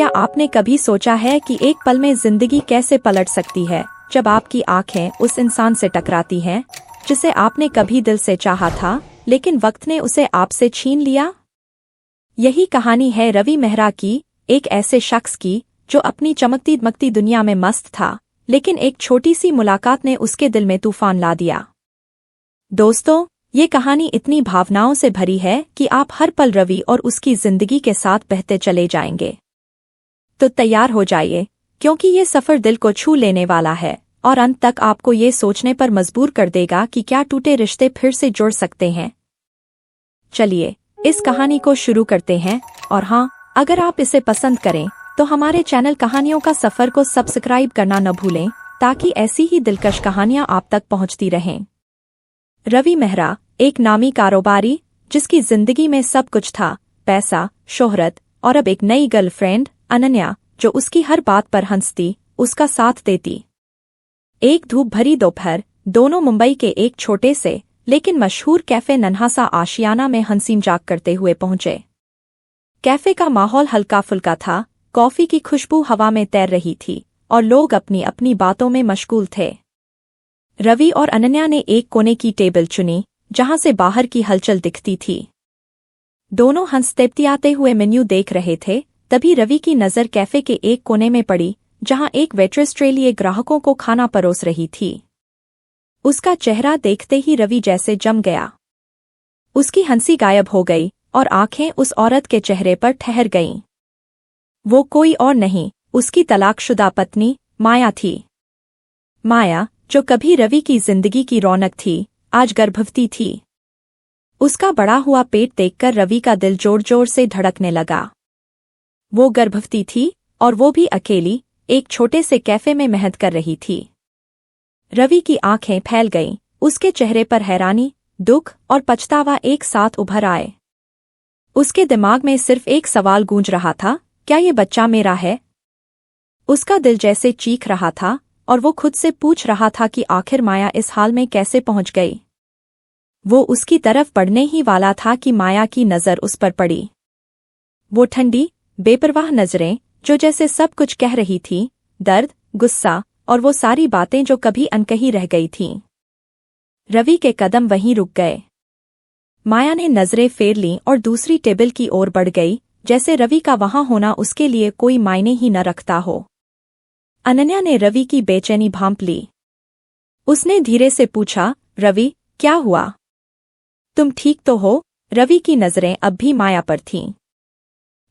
क्या आपने कभी सोचा है कि एक पल में जिंदगी कैसे पलट सकती है जब आपकी आंखें उस इंसान से टकराती हैं जिसे आपने कभी दिल से चाहा था लेकिन वक्त ने उसे आपसे छीन लिया। यही कहानी है रवि मेहरा की, एक ऐसे शख्स की जो अपनी चमकती दमकती दुनिया में मस्त था, लेकिन एक छोटी सी मुलाकात ने उसके दिल में तूफान ला दिया। दोस्तों, ये कहानी इतनी भावनाओं से भरी है कि आप हर पल रवि और उसकी जिंदगी के साथ बहते चले जाएंगे। तो तैयार हो जाइए, क्योंकि ये सफर दिल को छू लेने वाला है और अंत तक आपको ये सोचने पर मजबूर कर देगा कि क्या टूटे रिश्ते फिर से जुड़ सकते हैं। चलिए इस कहानी को शुरू करते हैं। और हाँ, अगर आप इसे पसंद करें तो हमारे चैनल कहानियों का सफर को सब्सक्राइब करना न भूलें, ताकि ऐसी ही दिलकश कहानियां आप तक पहुंचती रहें। रवि मेहरा एक नामी कारोबारी, जिसकी जिंदगी में सब कुछ था, पैसा, शोहरत और अब एक नई गर्लफ्रेंड अनन्या, जो उसकी हर बात पर हंसती, उसका साथ देती। एक धूप भरी दोपहर, दोनों मुंबई के एक छोटे से लेकिन मशहूर कैफे नन्हासा आशियाना में हंसी मजाक करते हुए पहुंचे। कैफे का माहौल हल्का फुल्का था, कॉफी की खुशबू हवा में तैर रही थी और लोग अपनी अपनी बातों में मशगूल थे। रवि और अनन्या ने एक कोने की टेबल चुनी, जहां से बाहर की हलचल दिखती थी। दोनों हंसते हुए मेन्यू देख रहे थे, तभी रवि की नज़र कैफे के एक कोने में पड़ी, जहां एक वेट्रेस ट्रे लिए ग्राहकों को खाना परोस रही थी। उसका चेहरा देखते ही रवि जैसे जम गया। उसकी हंसी गायब हो गई और आंखें उस औरत के चेहरे पर ठहर गईं। वो कोई और नहीं, उसकी तलाकशुदा पत्नी माया थी। माया, जो कभी रवि की जिंदगी की रौनक थी, आज गर्भवती थी। उसका बढ़ा हुआ पेट देखकर रवि का दिल जोर जोर से धड़कने लगा। वो गर्भवती थी और वो भी अकेली, एक छोटे से कैफे में मेहनत कर रही थी। रवि की आंखें फैल गईं, उसके चेहरे पर हैरानी, दुख और पछतावा एक साथ उभर आए। उसके दिमाग में सिर्फ एक सवाल गूंज रहा था, क्या ये बच्चा मेरा है? उसका दिल जैसे चीख रहा था और वो खुद से पूछ रहा था कि आखिर माया इस हाल में कैसे पहुंच गई। वो उसकी तरफ बढ़ने ही वाला था कि माया की नज़र उस पर पड़ी। वो ठंडी, बेपरवाह नजरें, जो जैसे सब कुछ कह रही थी, दर्द, गुस्सा और वो सारी बातें जो कभी अनकही रह गई थीं। रवि के कदम वहीं रुक गए। माया ने नजरें फेर लीं और दूसरी टेबल की ओर बढ़ गई, जैसे रवि का वहां होना उसके लिए कोई मायने ही न रखता हो। अनन्या ने रवि की बेचैनी भांप ली। उसने धीरे से पूछा, रवि, क्या हुआ? तुम ठीक तो हो? रवि की नजरें अब भी माया पर थीं।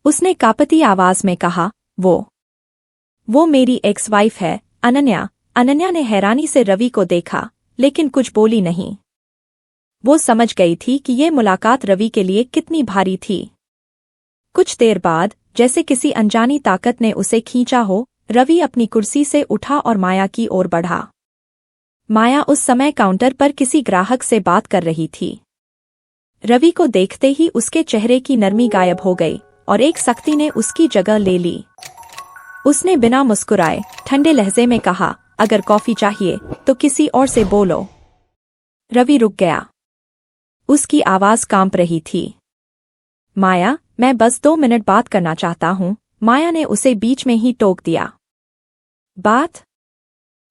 उसने कांपती आवाज में कहा, वो मेरी एक्स वाइफ है, अनन्या। अनन्या ने हैरानी से रवि को देखा, लेकिन कुछ बोली नहीं। वो समझ गई थी कि ये मुलाकात रवि के लिए कितनी भारी थी। कुछ देर बाद, जैसे किसी अनजानी ताकत ने उसे खींचा हो, रवि अपनी कुर्सी से उठा और माया की ओर बढ़ा। माया उस समय काउंटर पर किसी ग्राहक से बात कर रही थी। रवि को देखते ही उसके चेहरे की नरमी गायब हो गई और एक सख्ती ने उसकी जगह ले ली। उसने बिना मुस्कुराए ठंडे लहजे में कहा, अगर कॉफी चाहिए तो किसी और से बोलो। रवि रुक गया। उसकी आवाज कांप रही थी। माया, मैं बस 2 मिनट बात करना चाहता हूं। माया ने उसे बीच में ही टोक दिया। बात?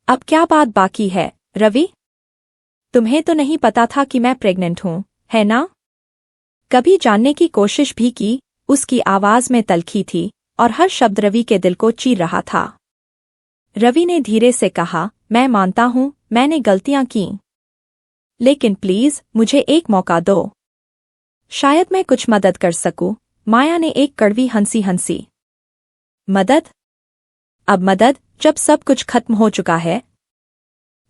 अब क्या बात बाकी है, रवि? तुम्हें तो नहीं पता था कि मैं प्रेग्नेंट हूं, है ना? कभी जानने की कोशिश भी की? उसकी आवाज में तल्खी थी और हर शब्द रवि के दिल को चीर रहा था। रवि ने धीरे से कहा, मैं मानता हूं, मैंने गलतियां की, लेकिन प्लीज मुझे एक मौका दो। शायद मैं कुछ मदद कर सकूं। माया ने एक कड़वी हंसी हंसी। मदद? अब मदद, जब सब कुछ खत्म हो चुका है?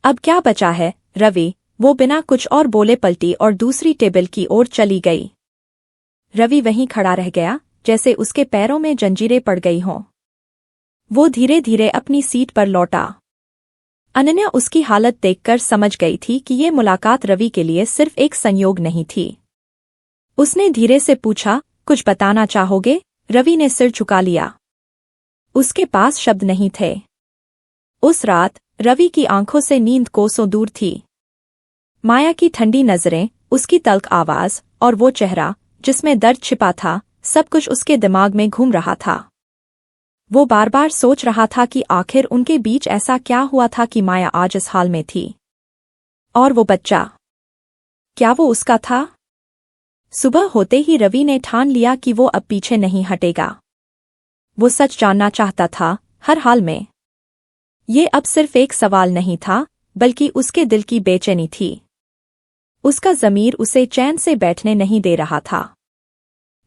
अब क्या बचा है, रवि? वो बिना कुछ और बोले पलटी और दूसरी टेबल की ओर चली गई। रवि वहीं खड़ा रह गया, जैसे उसके पैरों में जंजीरें पड़ गई हों। वो धीरे धीरे अपनी सीट पर लौटा। अनन्या उसकी हालत देखकर समझ गई थी कि ये मुलाकात रवि के लिए सिर्फ एक संयोग नहीं थी। उसने धीरे से पूछा, कुछ बताना चाहोगे? रवि ने सिर झुका लिया। उसके पास शब्द नहीं थे। उस रात रवि की आंखों से नींद कोसों दूर थी। माया की ठंडी नजरें, उसकी तल्ख आवाज और वो चेहरा जिसमें दर्द छिपा था, सब कुछ उसके दिमाग में घूम रहा था। वो बार बार सोच रहा था कि आखिर उनके बीच ऐसा क्या हुआ था कि माया आज इस हाल में थी। और वो बच्चा, क्या वो उसका था? सुबह होते ही रवि ने ठान लिया कि वो अब पीछे नहीं हटेगा। वो सच जानना चाहता था, हर हाल में। ये अब सिर्फ एक सवाल नहीं था, बल्कि उसके दिल की बेचैनी थी। उसका ज़मीर उसे चैन से बैठने नहीं दे रहा था।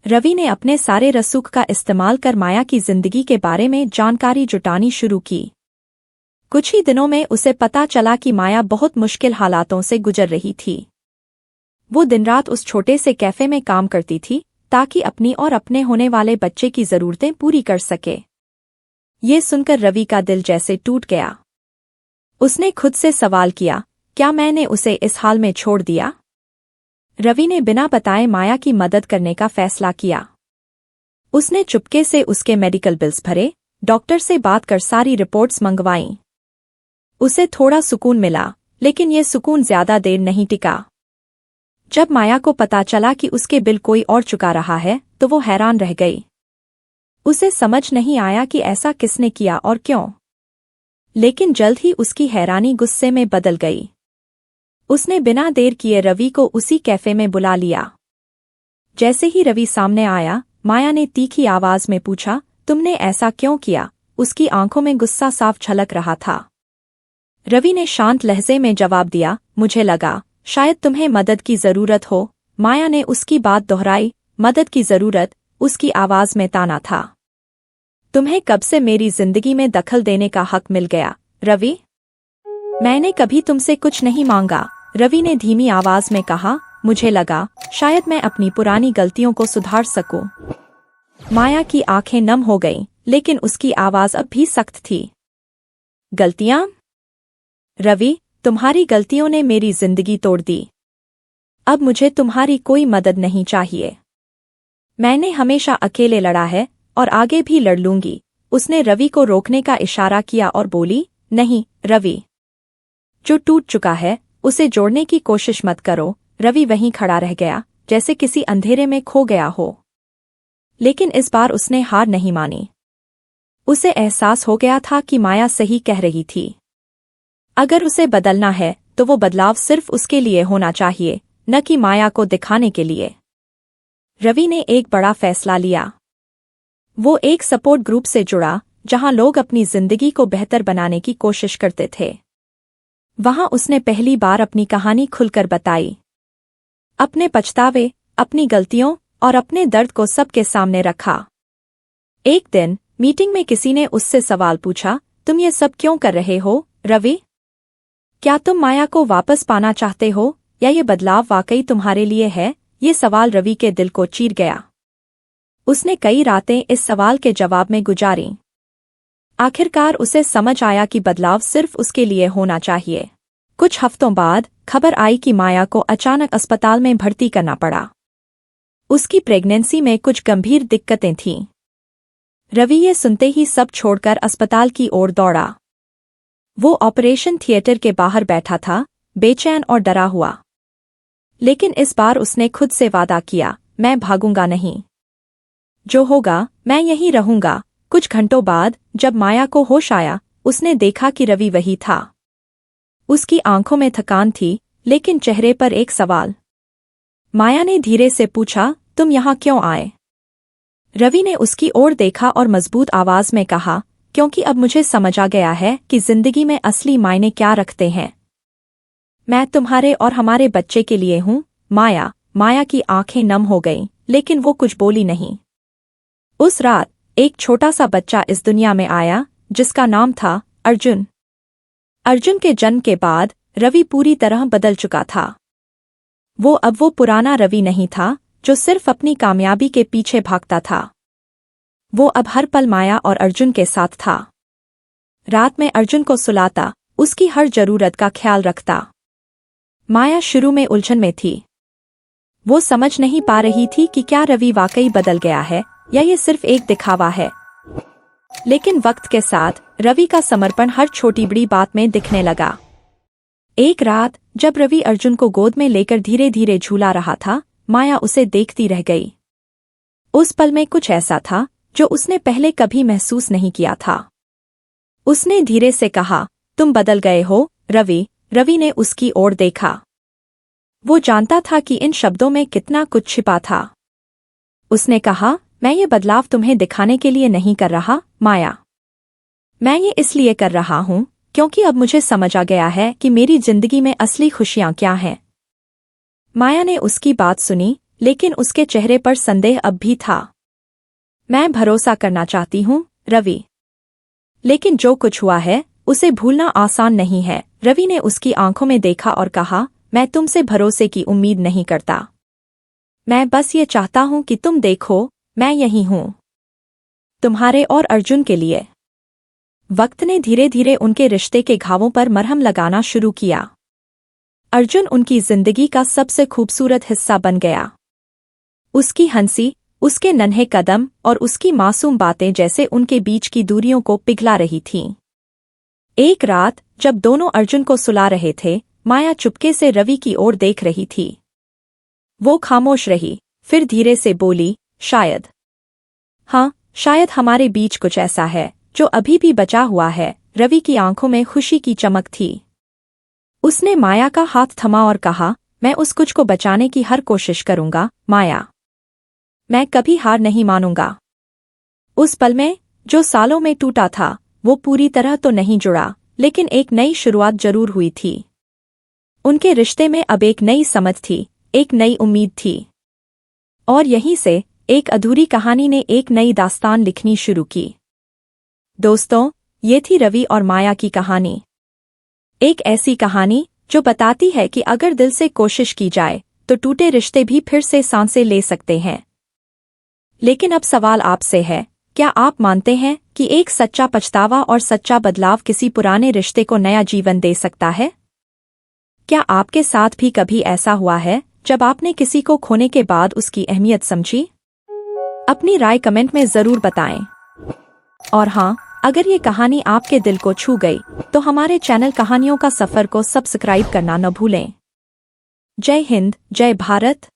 रवि ने अपने सारे रसूख का इस्तेमाल कर माया की जिंदगी के बारे में जानकारी जुटानी शुरू की। कुछ ही दिनों में उसे पता चला कि माया बहुत मुश्किल हालातों से गुजर रही थी। वो दिन रात उस छोटे से कैफे में काम करती थी ताकि अपनी और अपने होने वाले बच्चे की ज़रूरतें पूरी कर सके। ये सुनकर रवि का दिल जैसे टूट गया। उसने खुद से सवाल किया, क्या मैंने उसे इस हाल में छोड़ दिया? रवि ने बिना बताए माया की मदद करने का फैसला किया। उसने चुपके से उसके मेडिकल बिल्स भरे, डॉक्टर से बात कर सारी रिपोर्ट्स मंगवाईं। उसे थोड़ा सुकून मिला, लेकिन ये सुकून ज्यादा देर नहीं टिका। जब माया को पता चला कि उसके बिल कोई और चुका रहा है, तो वो हैरान रह गई। उसे समझ नहीं आया कि ऐसा किसने किया और क्यों। लेकिन जल्द ही उसकी हैरानी गुस्से में बदल गई। उसने बिना देर किए रवि को उसी कैफे में बुला लिया। जैसे ही रवि सामने आया, माया ने तीखी आवाज में पूछा, तुमने ऐसा क्यों किया? उसकी आंखों में गुस्सा साफ झलक रहा था। रवि ने शांत लहजे में जवाब दिया, मुझे लगा शायद तुम्हें मदद की जरूरत हो। माया ने उसकी बात दोहराई, मदद की जरूरत? उसकी आवाज में ताना था। तुम्हें कब से मेरी जिंदगी में दखल देने का हक मिल गया, रवि? मैंने कभी तुमसे कुछ नहीं मांगा, रवि ने धीमी आवाज में कहा। मुझे लगा शायद मैं अपनी पुरानी गलतियों को सुधार सकूं। माया की आंखें नम हो गईं, लेकिन उसकी आवाज अब भी सख्त थी। गलतियां? रवि, तुम्हारी गलतियों ने मेरी जिंदगी तोड़ दी। अब मुझे तुम्हारी कोई मदद नहीं चाहिए। मैंने हमेशा अकेले लड़ा है और आगे भी लड़ लूंगी। उसने रवि को रोकने का इशारा किया और बोली, नहीं रवि, जो टूट चुका है उसे जोड़ने की कोशिश मत करो। रवि वहीं खड़ा रह गया, जैसे किसी अंधेरे में खो गया हो। लेकिन इस बार उसने हार नहीं मानी। उसे एहसास हो गया था कि माया सही कह रही थी। अगर उसे बदलना है तो वो बदलाव सिर्फ उसके लिए होना चाहिए, न कि माया को दिखाने के लिए। रवि ने एक बड़ा फैसला लिया। वो एक सपोर्ट ग्रुप से जुड़ा, जहां लोग अपनी जिंदगी को बेहतर बनाने की कोशिश करते थे। वहां उसने पहली बार अपनी कहानी खुलकर बताई। अपने पछतावे, अपनी गलतियों और अपने दर्द को सबके सामने रखा। एक दिन मीटिंग में किसी ने उससे सवाल पूछा, तुम ये सब क्यों कर रहे हो, रवि? क्या तुम माया को वापस पाना चाहते हो या ये बदलाव वाकई तुम्हारे लिए है? ये सवाल रवि के दिल को चीर गया। उसने कई रातें इस सवाल के जवाब में गुजारी। आखिरकार उसे समझ आया कि बदलाव सिर्फ उसके लिए होना चाहिए। कुछ हफ्तों बाद खबर आई कि माया को अचानक अस्पताल में भर्ती करना पड़ा। उसकी प्रेगनेंसी में कुछ गंभीर दिक्कतें थीं। रवि ये सुनते ही सब छोड़कर अस्पताल की ओर दौड़ा। वो ऑपरेशन थिएटर के बाहर बैठा था, बेचैन और डरा हुआ। लेकिन इस बार उसने खुद से वादा किया, मैं भागूंगा नहीं। जो होगा मैं यहीं रहूंगा। कुछ घंटों बाद जब माया को होश आया, उसने देखा कि रवि वही था। उसकी आंखों में थकान थी, लेकिन चेहरे पर एक सवाल। माया ने धीरे से पूछा, तुम यहाँ क्यों आए? रवि ने उसकी ओर देखा और मजबूत आवाज में कहा, क्योंकि अब मुझे समझ आ गया है कि जिंदगी में असली मायने क्या रखते हैं। मैं तुम्हारे और हमारे बच्चे के लिए हूँ, माया। माया की आंखें नम हो गईं, लेकिन वो कुछ बोली नहीं। उस रात एक छोटा सा बच्चा इस दुनिया में आया, जिसका नाम था अर्जुन। अर्जुन के जन्म के बाद रवि पूरी तरह बदल चुका था। वो पुराना रवि नहीं था, जो सिर्फ अपनी कामयाबी के पीछे भागता था। वो अब हर पल माया और अर्जुन के साथ था। रात में अर्जुन को सुलाता, उसकी हर जरूरत का ख्याल रखता। माया शुरू में उलझन में थी। वो समझ नहीं पा रही थी कि क्या रवि वाकई बदल गया है या ये सिर्फ एक दिखावा है। लेकिन वक्त के साथ रवि का समर्पण हर छोटी बड़ी बात में दिखने लगा। एक रात जब रवि अर्जुन को गोद में लेकर धीरे धीरे झूला रहा था, माया उसे देखती रह गई। उस पल में कुछ ऐसा था जो उसने पहले कभी महसूस नहीं किया था। उसने धीरे से कहा, तुम बदल गए हो, रवि। रवि ने उसकी ओर देखा। वो जानता था कि इन शब्दों में कितना कुछ छिपा था। उसने कहा, मैं ये बदलाव तुम्हें दिखाने के लिए नहीं कर रहा, माया। मैं ये इसलिए कर रहा हूं क्योंकि अब मुझे समझ आ गया है कि मेरी जिंदगी में असली खुशियां क्या हैं। माया ने उसकी बात सुनी, लेकिन उसके चेहरे पर संदेह अब भी था। मैं भरोसा करना चाहती हूं, रवि। लेकिन जो कुछ हुआ है उसे भूलना आसान नहीं है। रवि ने उसकी आंखों में देखा और कहा, मैं तुमसे भरोसे की उम्मीद नहीं करता। मैं बस ये चाहता हूं कि तुम देखो, मैं यहीं हूं तुम्हारे और अर्जुन के लिए। वक्त ने धीरे धीरे उनके रिश्ते के घावों पर मरहम लगाना शुरू किया। अर्जुन उनकी जिंदगी का सबसे खूबसूरत हिस्सा बन गया। उसकी हंसी, उसके नन्हे कदम और उसकी मासूम बातें जैसे उनके बीच की दूरियों को पिघला रही थीं। एक रात जब दोनों अर्जुन को सुला रहे थे, माया चुपके से रवि की ओर देख रही थी। वो खामोश रही, फिर धीरे से बोली, शायद, हाँ, शायद हमारे बीच कुछ ऐसा है जो अभी भी बचा हुआ है। रवि की आंखों में खुशी की चमक थी। उसने माया का हाथ थमा और कहा, मैं उस कुछ को बचाने की हर कोशिश करूंगा, माया। मैं कभी हार नहीं मानूंगा। उस पल में, जो सालों में टूटा था, वो पूरी तरह तो नहीं जुड़ा, लेकिन एक नई शुरुआत जरूर हुई थी। उनके रिश्ते में अब एक नई समझ थी, एक नई उम्मीद थी। और यहीं से एक अधूरी कहानी ने एक नई दास्तान लिखनी शुरू की। दोस्तों, ये थी रवि और माया की कहानी। एक ऐसी कहानी जो बताती है कि अगर दिल से कोशिश की जाए तो टूटे रिश्ते भी फिर से सांसें ले सकते हैं। लेकिन अब सवाल आपसे है, क्या आप मानते हैं कि एक सच्चा पछतावा और सच्चा बदलाव किसी पुराने रिश्ते को नया जीवन दे सकता है? क्या आपके साथ भी कभी ऐसा हुआ है जब आपने किसी को खोने के बाद उसकी अहमियत समझी? अपनी राय कमेंट में जरूर बताएं। और हाँ, अगर ये कहानी आपके दिल को छू गई तो हमारे चैनल कहानियों का सफर को सब्सक्राइब करना न भूलें। जय हिंद, जय भारत।